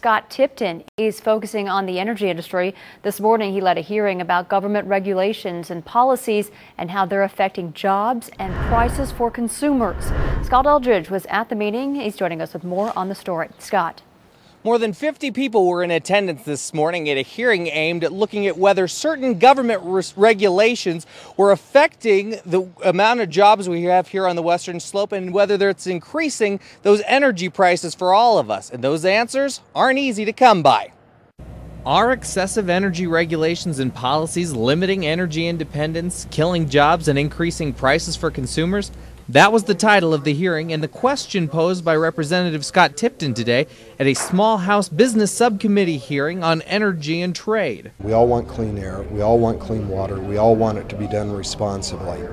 Scott Tipton is focusing on the energy industry. This morning, he led a hearing about government regulations and policies and how they're affecting jobs and prices for consumers. Scott Eldridge was at the meeting. He's joining us with more on the story. Scott. More than 50 people were in attendance this morning at a hearing aimed at looking at whether certain government regulations were affecting the amount of jobs we have here on the Western Slope and whether it's increasing those energy prices for all of us. And those answers aren't easy to come by. Are excessive energy regulations and policies limiting energy independence, killing jobs, and increasing prices for consumers? That was the title of the hearing and the question posed by Representative Scott Tipton today at a Small House Business Subcommittee hearing on energy and trade. We all want clean air, we all want clean water, we all want it to be done responsibly.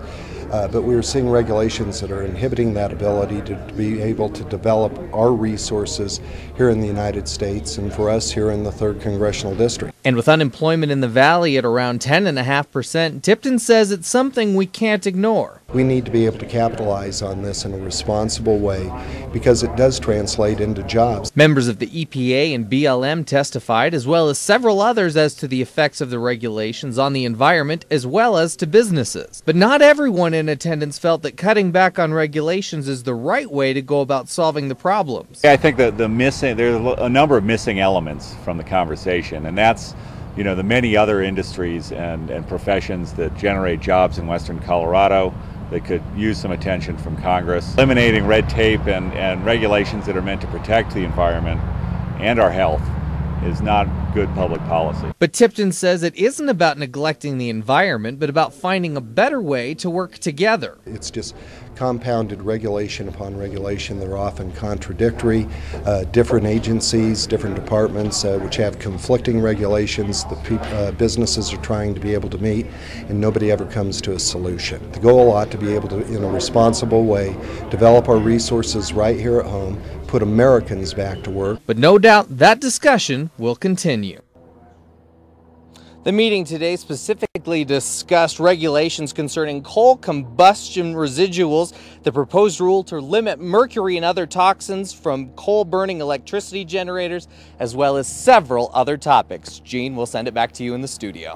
But we are seeing regulations that are inhibiting that ability to be able to develop our resources here in the United States and for us here in the 3rd Congressional District. And with unemployment in the Valley at around 10.5%, Tipton says it's something we can't ignore. We need to be able to capitalize on this in a responsible way because it does translate into jobs. Members of the EPA and BLM testified, as well as several others, as to the effects of the regulations on the environment as well as to businesses. But not everyone in attendance felt that cutting back on regulations is the right way to go about solving the problems. I think that there's a number of missing elements from the conversation, and that's the many other industries and professions that generate jobs in Western Colorado that could use some attention from Congress. Eliminating red tape and regulations that are meant to protect the environment and our health is not good public policy. But Tipton says it isn't about neglecting the environment, but about finding a better way to work together. It's just compounded regulation upon regulation. They're often contradictory. Different agencies, different departments which have conflicting regulations that businesses are trying to be able to meet, and nobody ever comes to a solution. The goal ought to be able to, in a responsible way, develop our resources right here at home, put Americans back to work. But no doubt that discussion will continue. The meeting today specifically discussed regulations concerning coal combustion residuals, the proposed rule to limit mercury and other toxins from coal-burning electricity generators, as well as several other topics. Gene, we'll send it back to you in the studio.